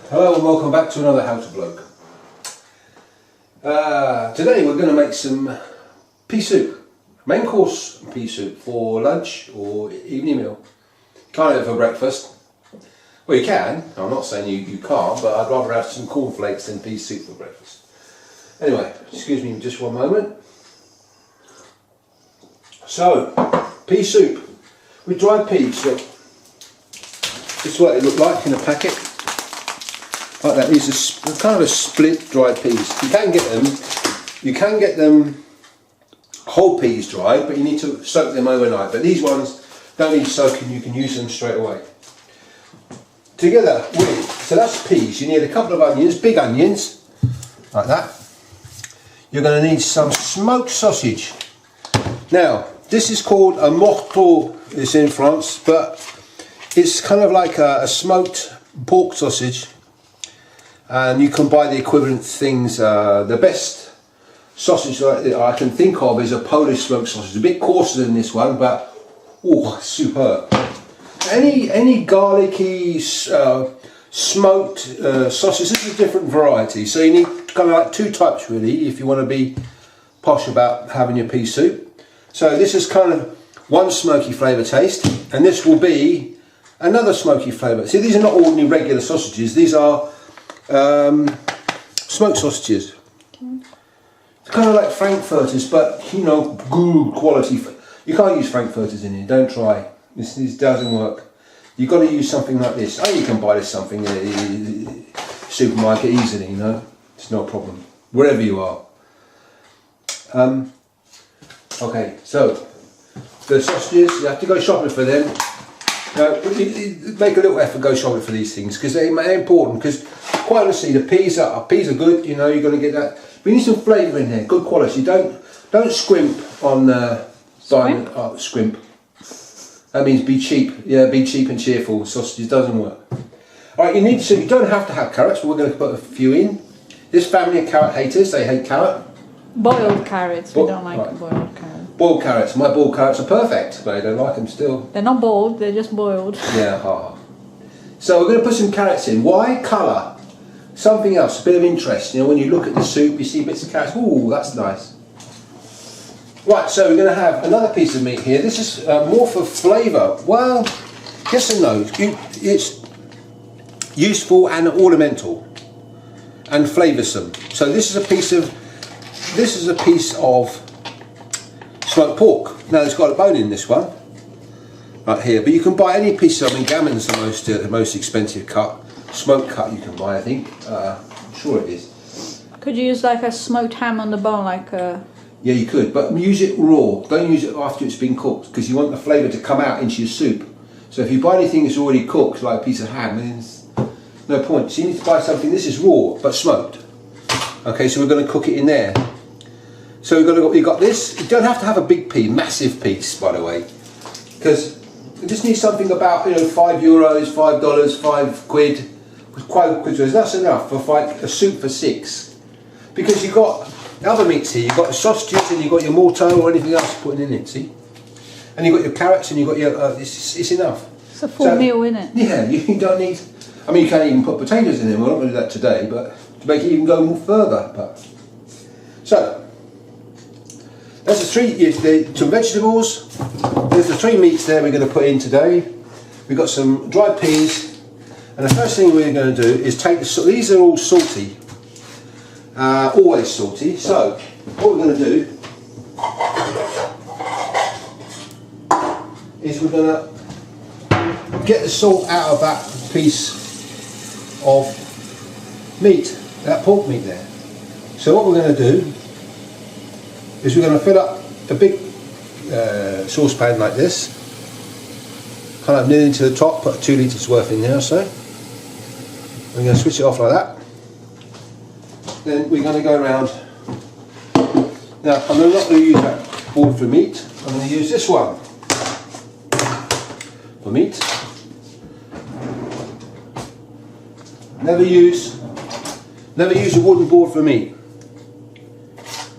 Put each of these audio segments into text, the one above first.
Hello and welcome back to another How to Bloke. Today we're going to make some pea soup, main course pea soup for lunch or evening meal. Can't have it for breakfast. Well, you can, I'm not saying you can't, but I'd rather have some cornflakes than pea soup for breakfast. Anyway, excuse me just one moment. So, pea soup with dried peas. So, this is what it looked like in a packet. Like that. These are kind of a split dried peas. You can get them whole peas dried, but you need to soak them overnight. But these ones don't need soaking, you can use them straight away. Together with, so that's peas, you need a couple of onions, big onions, like that. You're going to need some smoked sausage. Now, this is called a morceau, it's in France, but it's kind of like a smoked pork sausage. And you can buy the equivalent things. The best sausage that I can think of is a Polish smoked sausage. A bit coarser than this one, but oh, superb. Any garlicky smoked sausage. This is a different variety. So you need kind of like two types really if you want to be posh about having your pea soup. So this is kind of one smoky flavour taste, and this will be another smoky flavour. See, these are not ordinary regular sausages. These are smoked sausages. It's kind of like frankfurters, but you know, good quality. You can't use frankfurters in here. Don't try. This doesn't work. You've got to use something like this. Oh, you can buy this something in the supermarket easily. You know, it's no problem wherever you are. Okay, so the sausages, you have to go shopping for them. Make a little effort, go shopping for these things because they're important. Because quite honestly, the peas are good. You know, you're going to get that. But you need some flavour in there, good quality. Don't scrimp on buying scrimp. That means be cheap. Yeah, be cheap and cheerful. Sausages doesn't work. All right, you don't have to have carrots, but we're going to put a few in. This family of carrot haters, they hate carrot. Boiled carrots. We don't like boiled carrots. Boiled carrots. My boiled carrots are perfect, but I don't like them still. They're not boiled, they're just boiled. Yeah, ha. So we're going to put some carrots in. Why? Colour. Something else, a bit of interest. You know, when you look at the soup, you see bits of carrots. Ooh, that's nice. Right, so we're going to have another piece of meat here. This is more for flavour. Well, yes and no. It's useful and ornamental and flavoursome. So this is a piece of smoked pork. Now, it's got a bone in this one, right here. But you can buy any piece. I mean, gammon's the most expensive cut. Smoked cut you can buy, I think. I'm sure it is. Could you use like a smoked ham on the bone, like a... Yeah, you could, but use it raw. Don't use it after it's been cooked because you want the flavour to come out into your soup. So if you buy anything that's already cooked, like a piece of ham, then there's no point. So you need to buy something. This is raw but smoked. Okay, so we're going to cook it in there. So you've got this. You don't have to have a big piece, massive piece, by the way, because you just need something about, you know, €5, $5, £5. Quite quick, that's enough for a soup for 6. Because you've got other meats here. You've got the sausages and you've got your morto or anything else putting in it. See, and you've got your carrots and you've got your. It's enough. It's a full meal, isn't it? Yeah, you don't need. I mean, you can't even put potatoes in there. We're not going to do that today, but to make it even go more further. But so there's some vegetables. There's the 3 meats there we're going to put in today. We've got some dried peas. And the first thing we're going to do is take these are all salty, always salty. So what we're going to do is we're going to get the salt out of that piece of meat, that pork meat there. So what we're going to do is we're going to fill up a big saucepan like this, kind of nearly to the top, put 2 litres worth in there or so. We're going to switch it off like that. Then we're going to go around. Now, I'm not going to use that board for meat. I'm going to use this one for meat. Never use a wooden board for meat.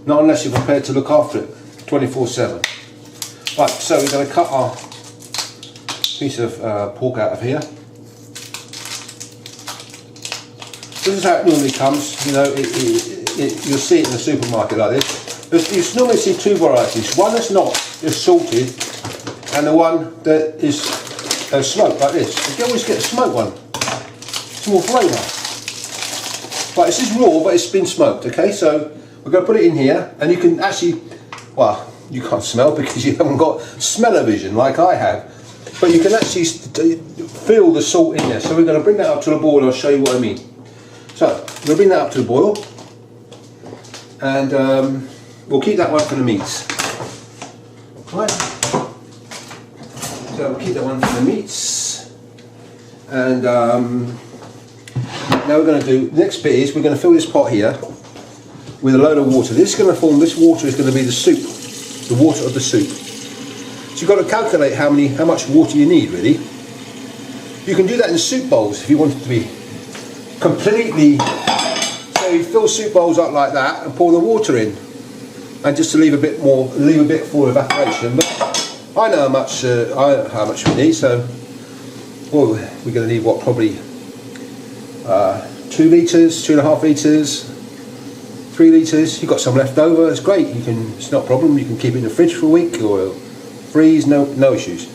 Not unless you're prepared to look after it 24/7. Right, so we're going to cut our piece of pork out of here. This is how it normally comes. You know, you'll see it in the supermarket like this. You normally see two varieties. One that's not is salted, and the one that is smoked like this. You always get a smoked one. It's more flavour. Right, this is raw, but it's been smoked. Okay, so we're going to put it in here, and you can actually, well, you can't smell because you haven't got smell-o-vision like I have. But you can actually feel the salt in there. So we're going to bring that up to the boil and I'll show you what I mean. So we're going to bring that up to the boil, and we'll keep that one for the meats. Right. So we'll keep that one for the meats, and now we're going to do, the next bit is we're going to fill this pot here with a load of water. This is going to form, this water is going to be the soup, the water of the soup. So you've got to calculate how much water you need, really. You can do that in soup bowls if you want it to be completely, so you fill soup bowls up like that and pour the water in, and just to leave a bit more, leave a bit for evaporation. But I know how much we need, so well, we're going to need what, probably 2 litres, 2.5 litres, 3 litres. You've got some left over, it's great. You can, it's not a problem. You can keep it in the fridge for a week or freeze, no issues.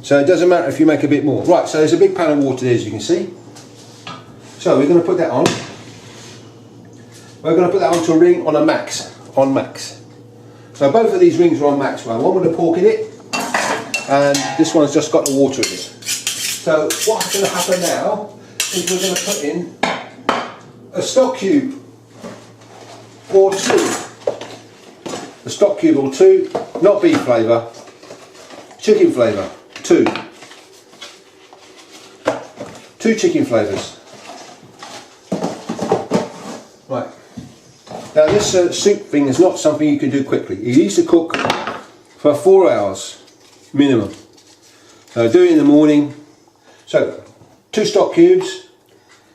So it doesn't matter if you make a bit more. Right, so there's a big pan of water there, as you can see. So we're going to put that on. We're going to put that onto a ring on a max. On max. So both of these rings are on max. One with the pork in it, and this one's just got the water in it. So what's going to happen now is we're going to put in a stock cube or two. A stock cube or two, not beef flavour, chicken flavour, two. 2 chicken flavours. Right. Now this soup thing is not something you can do quickly. You need to cook for 4 hours minimum. So do it in the morning. So 2 stock cubes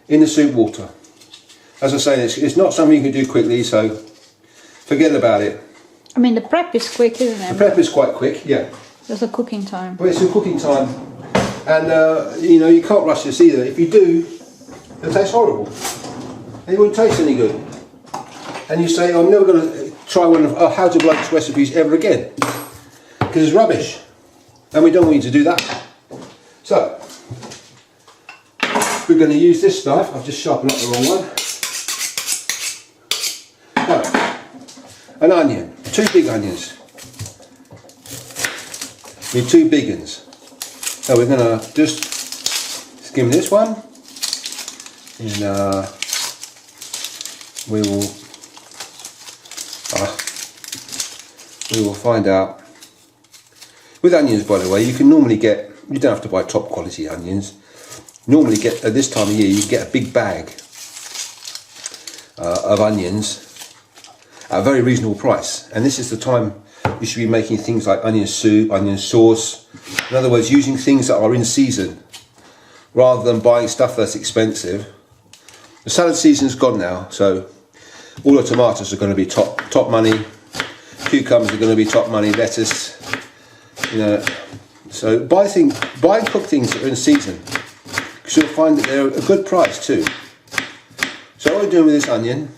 in the soup water. As I say, it's not something you can do quickly, so forget about it. I mean, the prep is quick, isn't it? The prep is quite quick, yeah. There's a cooking time. But it's a cooking time, and you know, you can't rush this either. If you do, it'll taste horrible. It won't taste any good. And you say, I'm never going to try one of HowToBloke's recipes ever again, because it's rubbish, and we don't want you to do that. So we're going to use this knife. I've just sharpened up the wrong one. Now, an onion, 2 big onions. Need 2 big ones. So we're going to just skim this one, and we will find out. With onions, by the way, you can normally get, you don't have to buy top quality onions. Normally get, at this time of year, you get a big bag of onions at a very reasonable price, and this is the time you should be making things like onion soup, onion sauce. In other words, using things that are in season rather than buying stuff that's expensive. The salad season's gone now, so all the tomatoes are going to be top money. Cucumbers are going to be top money. Lettuce, you know. So buy and cook things that are in season, because you'll find that they're a good price too. So what we're doing with this onion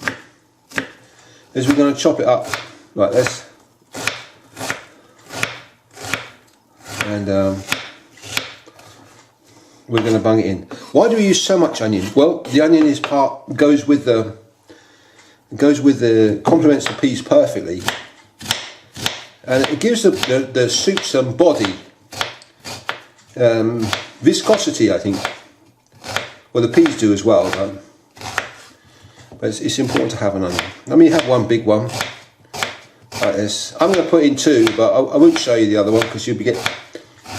is we're going to chop it up like this, and we're going to bung it in. Why do we use so much onion? Well, the onion is goes with the complements the peas perfectly, and it gives the soup some body, viscosity, I think. Well, the peas do as well, but it's important to have an onion. Let me have one big one like this. I'm going to put in 2, but I won't show you the other one because you'll get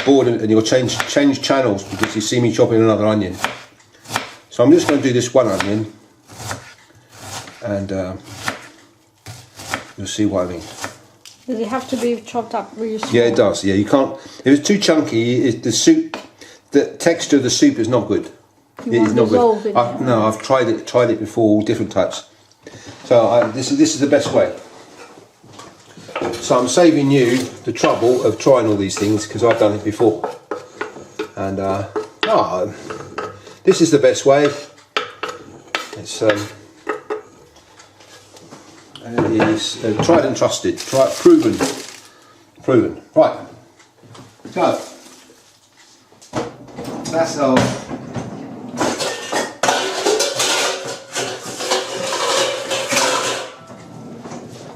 bored and you'll change channels because you see me chopping another onion. So I'm just going to do this one onion, and you'll see what I mean. Does it have to be chopped up really small? Yeah, it does. Yeah, you can't. If it's too chunky, the soup, the texture of the soup is not good. It is not good. No, I've tried it before, all different types. So this is the best way. So I'm saving you the trouble of trying all these things because I've done it before. And this is the best way. It's tried and trusted, proven. Right. So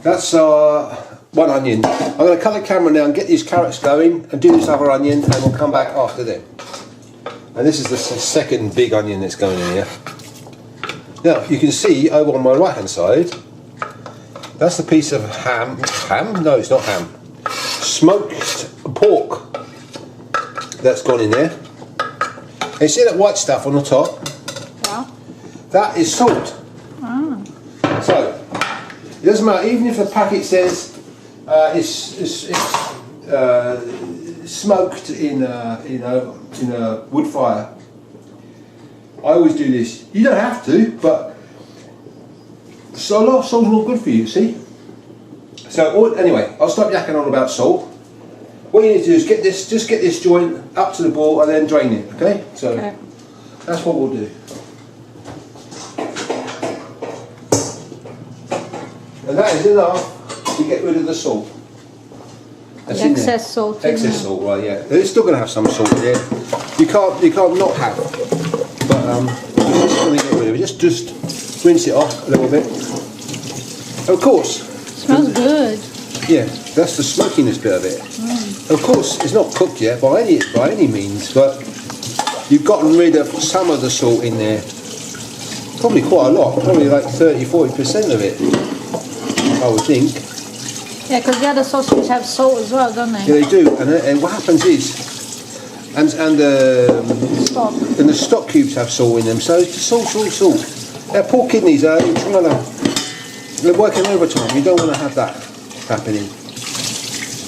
that's our one onion. I'm going to cut the camera now and get these carrots going and do this other onion, and we'll come back after them. And this is the second big onion that's going in here. Now you can see over on my right hand side, that's the piece of ham. No, it's not ham. Smoked pork that's gone in there. And you see that white stuff on the top? Yeah. That is salt. Ah. So it doesn't matter, even if the packet says it's smoked in a wood fire. I always do this. You don't have to, but so a lot of salt's not good for you, see? So anyway, I'll stop yakking on about salt. What you need to do is get this joint up to the ball and then drain it, okay? So Okay. that's what we'll do. And that is enough to get rid of the salt. That's in there. Excess salt. Excess salt, right? Yeah. It's still going to have some salt there. You can't not have. But we're just going to get rid of it. Just rinse it off a little bit. Of course. Smells good. Yeah, that's the smokiness bit of it. Of course, it's not cooked yet by any means, but you've gotten rid of some of the salt in there. Probably quite a lot. Probably like 30–40% of it, I would think. Yeah, because the other sausages have salt as well, don't they? Yeah, they do. And what happens is, and the stock cubes have salt in them, so it's salt. Their poor kidneys are they're working overtime. You don't want to have that happening.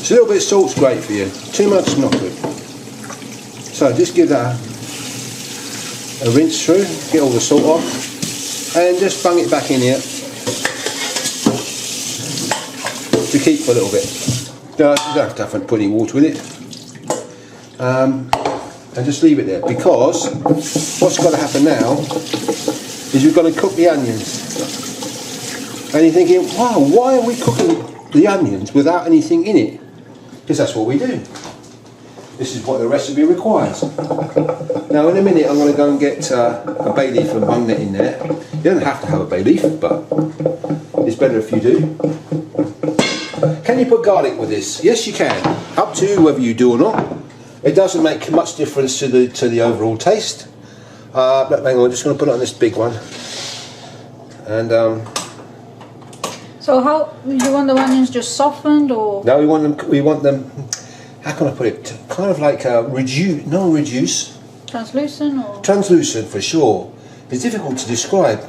So a little bit of salt's great for you. Too much is not good. So just give that a rinse through, get all the salt off, and just bung it back in here to keep for a little bit. You don't have to put any water in it. And just leave it there, because what's got to happen now is we've got to cook the onions. And you're thinking, wow, why are we cooking the onions without anything in it? Because that's what we do. This is what the recipe requires. Now in a minute I'm going to go and get a bay leaf and bung that in there. You don't have to have a bay leaf, but it's better if you do. Can you put garlic with this? Yes, you can. Up to you whether you do or not. It doesn't make much difference to the overall taste. But hang on, I'm just going to put it on this big one. And so how you want the onions just softened, or? no, we want them. How can I put it? Kind of like reduce. Translucent, or? Translucent for sure. It's difficult to describe.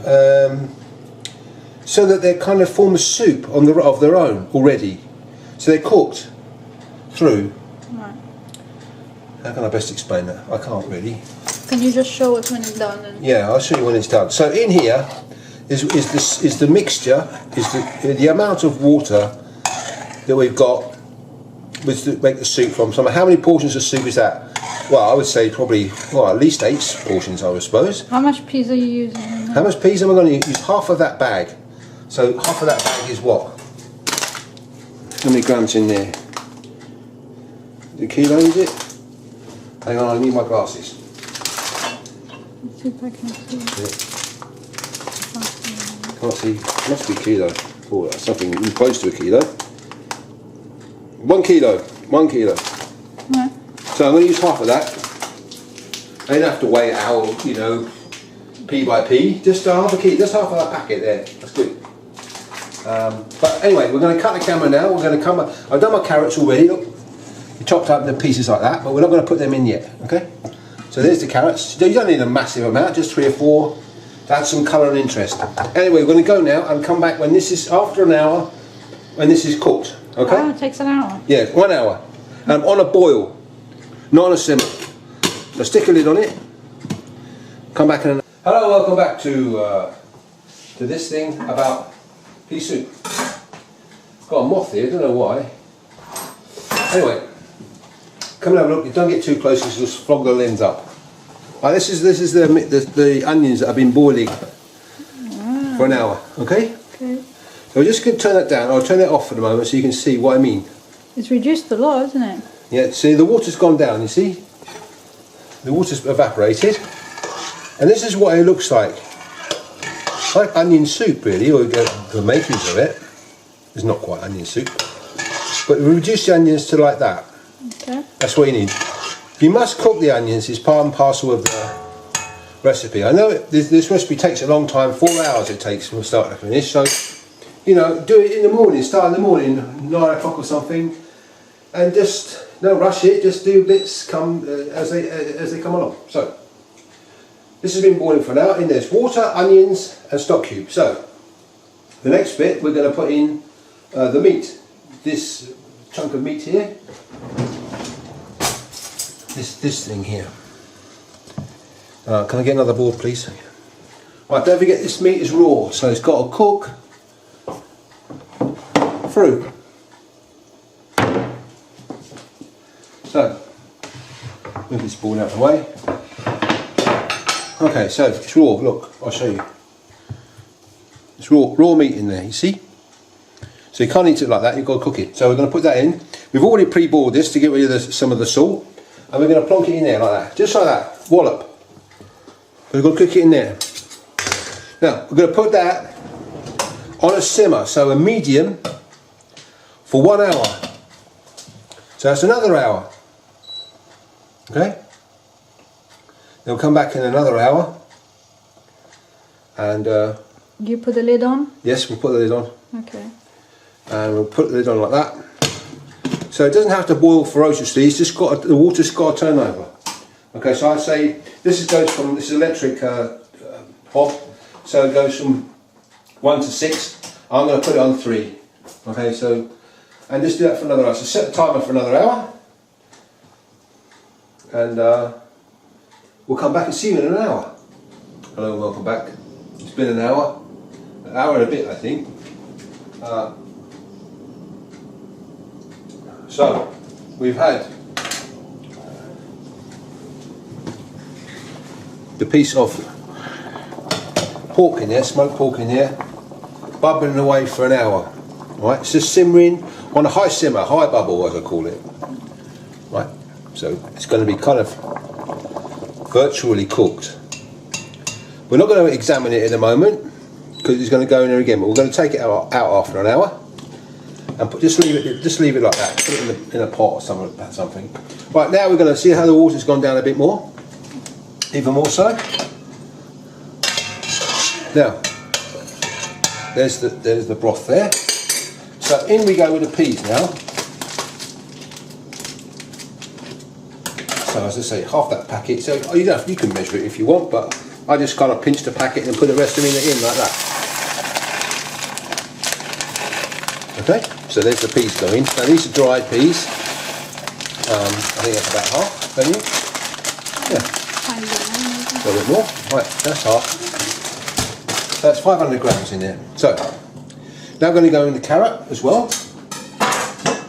So that they kind of form a soup of their own already. So they're cooked through. Right. How can I best explain that? I can't really. Can you just show us when it's done? Then? Yeah, I'll show you when it's done. So in here is the mixture, is the amount of water that we've got to make the soup from. So how many portions of soup is that? Well, I would say probably at least 8 portions, I would suppose. How much peas are you using? How much peas am I going to use? Half of that bag. So half of that bag is what? How many grams in there? The kilo, is it? Hang on, I need my glasses. Let's see if I can see. Yeah. Can't see. Must be kilo. Oh, that's something close to a kilo. 1 kilo. 1 kilo. Yeah. So I'm going to use half of that. I don't have to weigh it out, pea by pea. Just half a kilo. Just half of that packet there. That's good. But anyway, we're going to cut the camera now. We're going to come. I've done my carrots already. Look, we chopped up the pieces like that, but we're not going to put them in yet. Okay. So there's the carrots. You don't need a massive amount, just 3 or 4. To add some colour and interest. Anyway, we're going to go now and come back when this is after an hour, when this is cooked. Okay. Oh, it takes an hour. Yeah, 1 hour. On a boil, not on a simmer. So stick a lid on it. Come back in. Hello, welcome back to this thing about pea soup. Got a moth here, don't know why. Anyway, come and have a look. Don't get too close because you'll flog the lens up. Right, this is the onions that have been boiling for an hour. Okay. Okay. So we're just going to turn that down. I'll turn it off for the moment so you can see what I mean. It's reduced a lot, isn't it? Yeah. See, the water's gone down. You see, the water's evaporated, and this is what it looks like. Like onion soup, really, or the makings of it. It's not quite onion soup, but we reduce the onions to like that. Okay. That's what you need. You must cook the onions. It's part and parcel of the recipe. I know this recipe takes a long time. 4 hours it takes from start to finish. So, you know, do it in the morning. Start in the morning, 9 o'clock or something, and just don't rush it. Just do bits come as they come along. So. This has been boiling for an hour. In there's water, onions and stock cubes. So the next bit we're going to put in the meat. This chunk of meat here. This thing here. Can I get another board, please? Right, don't forget this meat is raw, so it's got to cook through. So move this board out of the way. Okay, so it's raw. Look, I'll show you. It's raw meat in there. You see? So you can't eat it like that. You've got to cook it. So we're going to put that in. We've already pre-boiled this to get rid of some of the salt, and we're going to plonk it in there like that, just like that. Wallop. We're going to cook it in there. Now we're going to put that on a simmer, so a medium, for 1 hour. So that's another hour. Okay. They'll come back in another hour, and You put the lid on? yes, we'll put the lid on, Okay. and we'll put the lid on like that. So it doesn't have to boil ferociously. It's just got the water's got to turn over. Okay, so I'd say this is electric hob, so it goes from 1 to 6. I'm going to put it on 3. Okay, so and just do that for another hour. So set the timer for another hour, and we'll come back and see you in an hour. Hello and welcome back. It's been an hour and a bit, I think. So we've had the piece of pork in there, smoked pork in there, bubbling away for an hour. Right, it's just simmering on a high simmer, high bubble as I call it. Right, so it's going to be kind of virtually cooked. We're not going to examine it in a moment because it's going to go in there again, but we're going to take it out after an hour and just leave it like that. Put it in a pot or something. Right, now we're going to see how the water's gone down a bit more, even more so. Now there's the broth there. So in we go with the peas now. So as I say, half that packet. So you can measure it if you want, but I just kind of pinch the packet and put the rest of it in like that. Okay, so there's the peas going. Now these are dried peas. I think that's about half, don't you? Yeah. A little bit more. Right, that's half. So that's 500 grams in there. So now we're going to go in the carrot as well.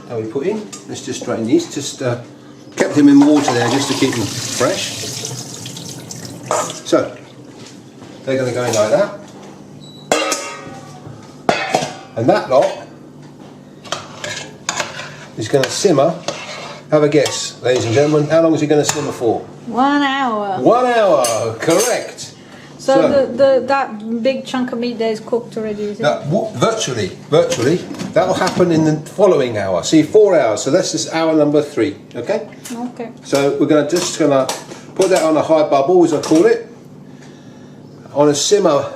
How we put in? Let's just strain these. Just kept them in water there just to keep them fresh. So they're going to go in like that, and that lot is going to simmer. Have a guess, ladies and gentlemen. How long is it going to simmer for? 1 hour. 1 hour, correct. So that big chunk of meat there is cooked already, is it? Virtually. That will happen in the following hour. See, 4 hours. So this is hour number 3. Okay. Okay. So we're just gonna put that on a high bubble, as I call it, on a simmer.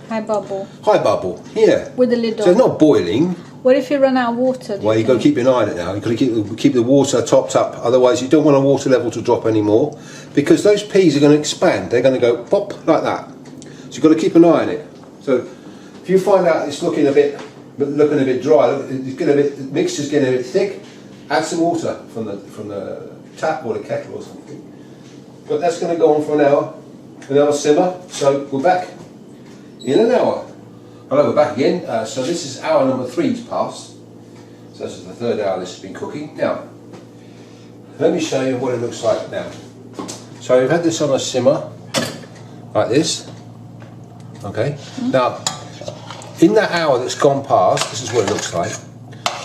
High bubble. High bubble. Yeah. With the lid on. So it's not boiling. What if you run out of water? Well, you've got to keep an eye on it now. You've got to keep the water topped up. Otherwise, you don't want the water level to drop anymore, because those peas are going to expand. They're going to go pop like that. So you've got to keep an eye on it. So if you find out it's looking a bit dry, it's getting a bit, the mixture's getting a bit thick, add some water from the tap or the kettle or something. But that's going to go on for an hour simmer. So we're back in an hour. Hello, we're back again. So this is hour number 3's passed. So this is the 3rd hour this has been cooking. Now, let me show you what it looks like now. So we've had this on a simmer, like this. Okay. Now, in that hour that's gone past, this is what it looks like.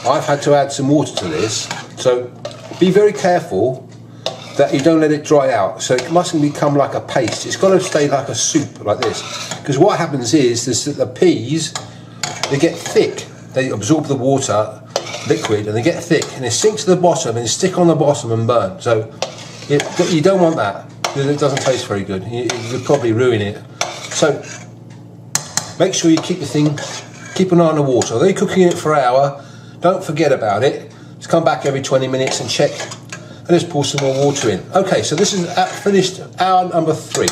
I've had to add some water to this, so be very careful that you don't let it dry out. So it mustn't become like a paste. It's got to stay like a soup, like this. Because what happens is that the peas, they get thick. They absorb the water, liquid, and they get thick, and they sink to the bottom and stick on the bottom and burn. So you don't want that, because it doesn't taste very good. You'll probably ruin it. So make sure you keep an eye on the water. Although you're cooking it for an hour, don't forget about it. Just come back every 20 minutes and check, and just pour some more water in. Okay, so this is finished hour number 3.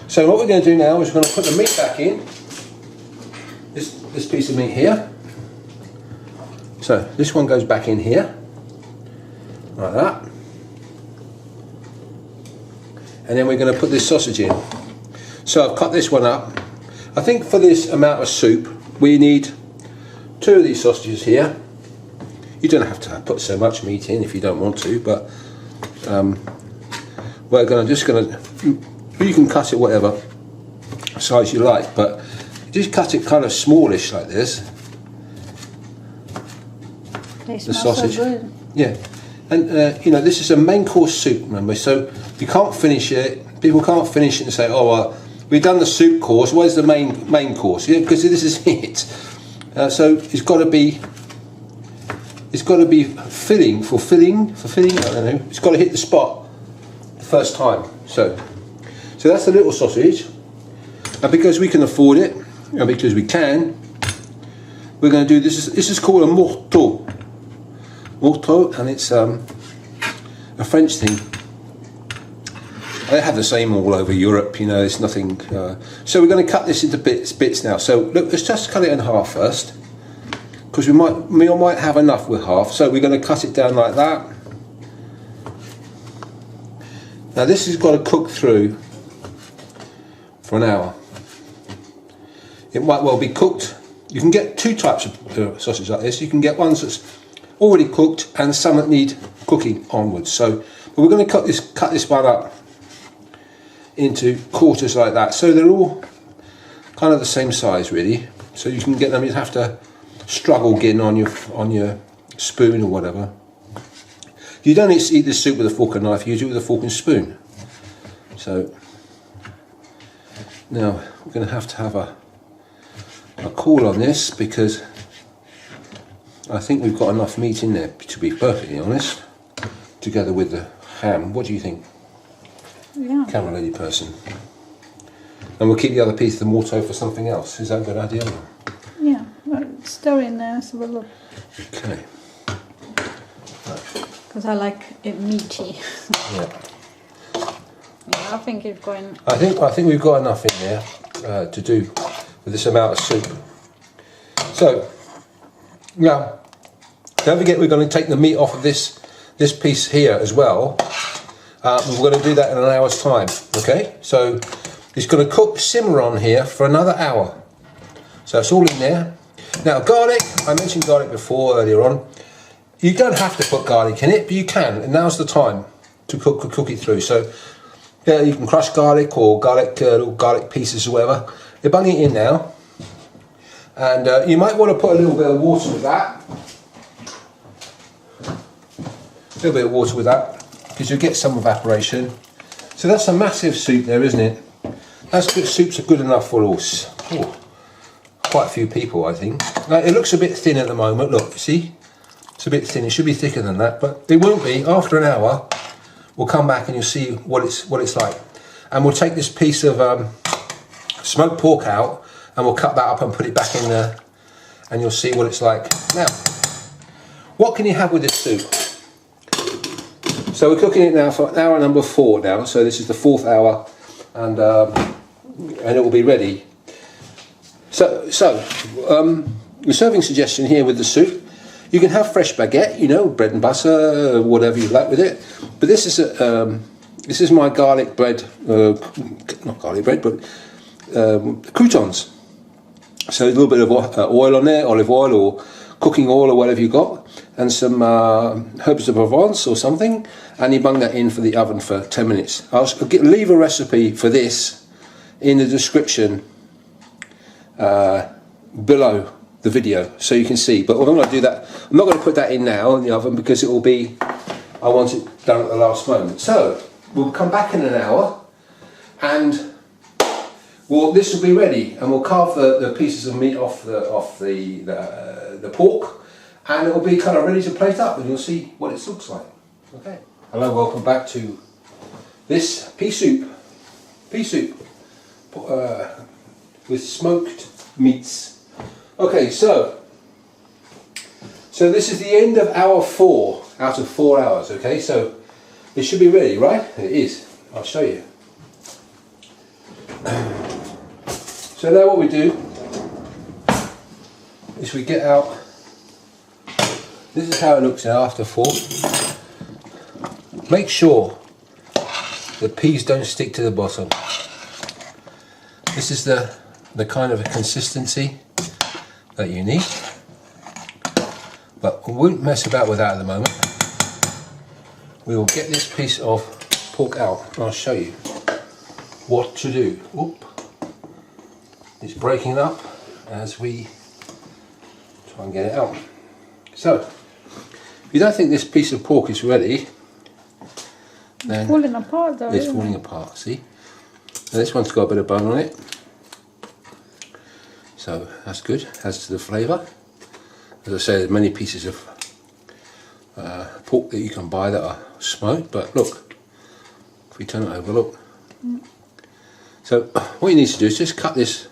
So what we're going to do now is we're going to put the meat back in. This piece of meat here. So this one goes back in here, like that. And then we're going to put this sausage in. So I've cut this one up. I think for this amount of soup, we need 2 of these sausages here. You don't have to put so much meat in if you don't want to, but you can cut it whatever size you like, but just cut it kind of smallish like this. They The smell sausage. so good. Yeah, and you know, this is a main course soup, remember, so you can't finish it. People can't finish it and say, oh well, we've done the soup course, where's the main course? Yeah, because this is it. So it's got to be fulfilling, I don't know, it's got to hit the spot the first time. So that's the little sausage, and because we can afford it, and because we can, we're going to do this. This is called a morceau, and it's a French thing. They have the same all over Europe, you know, it's nothing. So we're going to cut this into bits now. So look, let's just cut it in half first, because we might have enough with half. So we're going to cut it down like that. Now this has got to cook through for an hour. It might well be cooked. You can get 2 types of sausage like this. You can get ones that's already cooked and some that need cooking onwards. So but we're going to cut this one up into quarters like that, so they're all kind of the same size really. So you can get them. You have to struggle getting on your spoon or whatever. You don't need to eat this soup with a fork and knife. You do it with a fork and spoon. So now we're going to have a call on this, because I think we've got enough meat in there, to be perfectly honest, together with the ham. What do you think? Yeah. Camera lady person. And we'll keep the other piece of the morceau for something else. Is that a good idea? Yeah. Well, stir in there so we'll look. Okay. Because I like it meaty. Yeah. Yeah, I think it's going. I think we've got enough in there to do with this amount of soup. So now, don't forget we're going to take the meat off of this piece here as well. We're going to do that in an hour's time. Okay, so it's going to simmer on here for another hour. So it's all in there. Now garlic, I mentioned garlic before earlier on. You don't have to put garlic in it, but you can, and now's the time to cook it through. So yeah, you can crush garlic or little garlic pieces or whatever. You bung it in now, and you might want to put a little bit of water with that. A little bit of water with that, because you'll get some evaporation. So that's a massive soup there, isn't it? That's good. Soups are good enough for quite a few people, I think. Now, it looks a bit thin at the moment. Look, see, it's a bit thin. It should be thicker than that, but it won't be. After an hour, we'll come back and you'll see what it's like. And we'll take this piece of smoked pork out, and we'll cut that up and put it back in there, and you'll see what it's like. Now, what can you have with this soup? So we're cooking it now for hour number 4 now. So this is the 4th hour, and it will be ready. So the serving suggestion here with the soup, you can have fresh baguette, you know, bread and butter, whatever you like with it. But this is my garlic bread, not garlic bread, but croutons. So a little bit of oil on there, olive oil or cooking oil or whatever you got, and some herbs de Provence or something, and you bung that in for the oven for 10 minutes. I'll leave a recipe for this in the description below the video so you can see. But I'm going to do that. I'm not going to put that in now in the oven because it will be, I want it done at the last moment. So we'll come back in an hour and this will be ready, and we'll carve the pieces of meat off the pork, and it will be kind of ready to plate up, and you'll see what it looks like. Okay. Hello, welcome back to this pea soup with smoked meats. Okay, so this is the end of hour 4 out of 4 hours. Okay, so it should be ready, right? It is. I'll show you. So now what we do is we get out, this is how it looks now after 4. Make sure the peas don't stick to the bottom. This is the kind of a consistency that you need, but we won't mess about with that at the moment. We will get this piece of pork out and I'll show you what to do. Oop. It's breaking up as we try and get it out. So, if you don't think this piece of pork is ready, then it's falling apart though. It's falling apart, see? Now this one's got a bit of bone on it. So that's good, adds to the flavour. As I say, there's many pieces of pork that you can buy that are smoked, but look, if we turn it over, look. So what you need to do is just cut this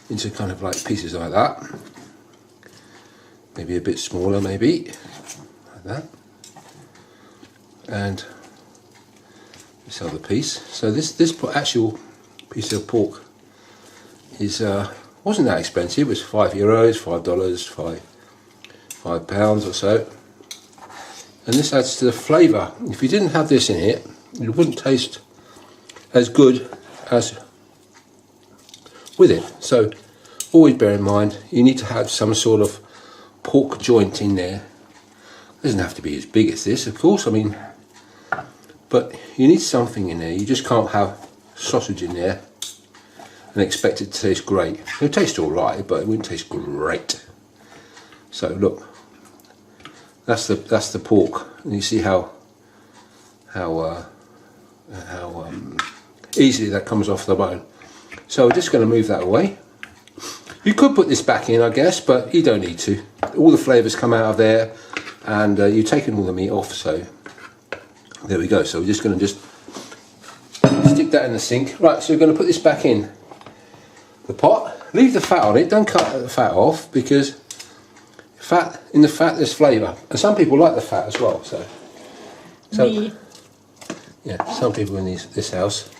into kind of like pieces like that. Maybe a bit smaller, maybe, like that. And this other piece. So this actual piece of pork is wasn't that expensive. It was €5, $5, £5 or so. And this adds to the flavour. If you didn't have this in it, it wouldn't taste as good as with it. So always bear in mind you need to have some sort of pork joint in there. It doesn't have to be as big as this, of course, I mean, but you need something in there. You just can't have sausage in there and expect it to taste great. It'll taste alright, but it wouldn't taste great. So look, that's the pork, and you see how easily that comes off the bone. So we're just going to move that away. You could put this back in, I guess, but you don't need to. All the flavours come out of there, and you've taken all the meat off, so there we go. So we're just going to stick that in the sink. Right, so we're going to put this back in the pot. Leave the fat on it, don't cut the fat off, because in the fat there's flavour. And some people like the fat as well, so Me. yeah, some people in this house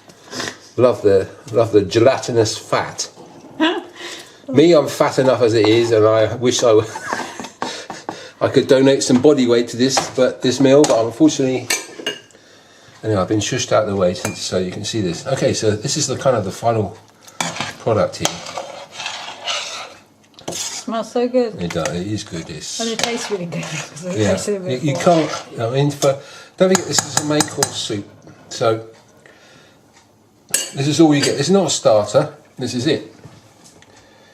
love the gelatinous fat. Me, I'm fat enough as it is, and I wish I could donate some body weight to this meal, but unfortunately, anyway, I've been shushed out of the way so you can see this. Okay, so this is the kind of the final product here. It smells so good. It does. It is good. And it tastes really good. Yeah, you can't. I mean, don't forget this is a main course soup, so this is all you get. It's not a starter. This is it.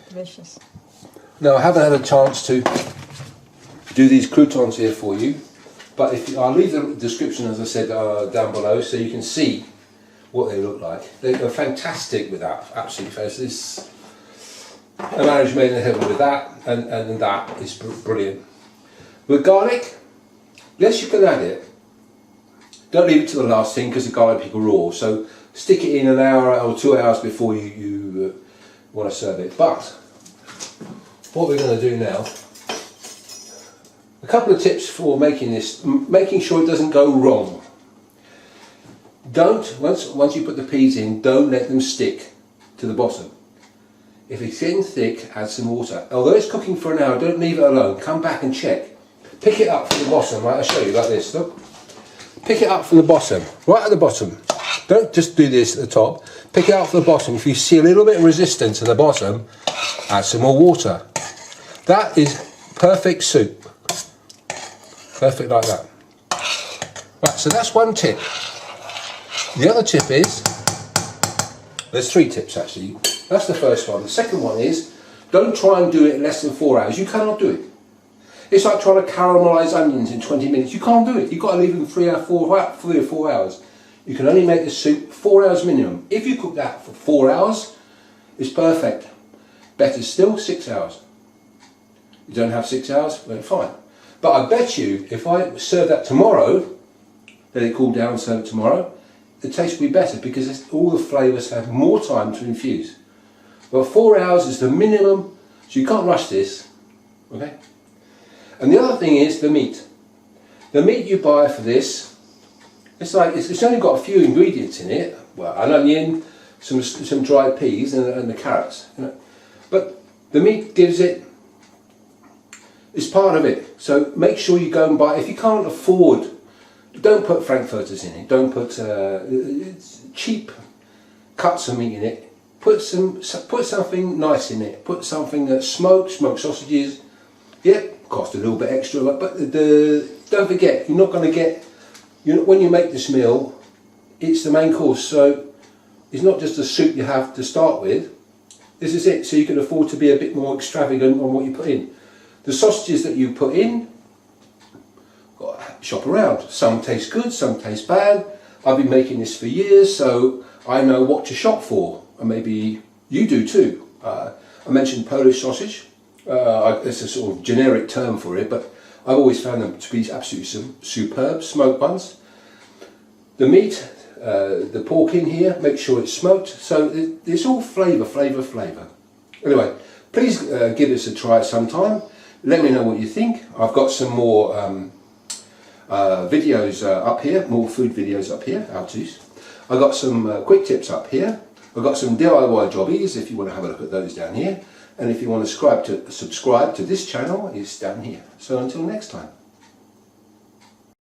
Delicious. Now, I haven't had a chance to do these croutons here for you, but I'll leave the description, as I said, down below, so you can see what they look like. They're fantastic with that, absolutely fantastic. This, a marriage made in heaven with that, and that is brilliant. With garlic, yes, you can add it. Don't leave it to the last thing because the garlic will go raw. So stick it in an hour or 2 hours before you want to serve it. But what we're going to do now, a couple of tips for making this, making sure it doesn't go wrong. Once you put the peas in, don't let them stick to the bottom. If it's getting thick, add some water. Although it's cooking for an hour, don't leave it alone. Come back and check. Pick it up from the bottom, right? I'll show you like this, look. Pick it up from the bottom, right at the bottom. Don't just do this at the top. Pick it up from the bottom. If you see a little bit of resistance at the bottom, add some more water. That is perfect soup. Perfect like that. Right, so that's one tip. The other tip is, there's 3 tips actually. That's the first one. The second one is, don't try and do it in less than 4 hours. You cannot do it. It's like trying to caramelise onions in 20 minutes. You can't do it. You've got to leave them 3 or 4 hours. You can only make the soup 4 hours minimum. If you cook that for 4 hours, it's perfect. Better still, 6 hours. You don't have 6 hours, well, fine. But I bet you, if I serve that tomorrow, let it cool down and serve it tomorrow, the taste will be better because all the flavours have more time to infuse. Well, 4 hours is the minimum, so you can't rush this, okay? And the other thing is the meat. The meat you buy for this, it's only got a few ingredients in it. Well, an onion, some dried peas and the carrots. You know. But the meat gives it, it's part of it. So make sure you go and buy, if you can't afford, don't put frankfurters in it. Don't put cheap cuts of meat in it. Put something nice in it. Put something that's smoked sausages. Yeah, cost a little bit extra, but don't forget, you're not going to get, when you make this meal, it's the main course, so it's not just a soup you have to start with. This is it, so you can afford to be a bit more extravagant on what you put in. The sausages that you put in, got to shop around. Some taste good, some taste bad. I've been making this for years, so I know what to shop for, and maybe you do too. I mentioned Polish sausage. It's a sort of generic term for it, but I've always found them to be absolutely superb, smoked ones. The meat, the pork in here, make sure it's smoked, so it's all flavour. Anyway, please give this a try sometime. Let me know what you think. I've got some more videos up here, more food videos up here, how-tos. I've got some quick tips up here. I've got some DIY jobbies if you want to have a look at those down here. And if you want to subscribe to this channel, it's down here. So until next time.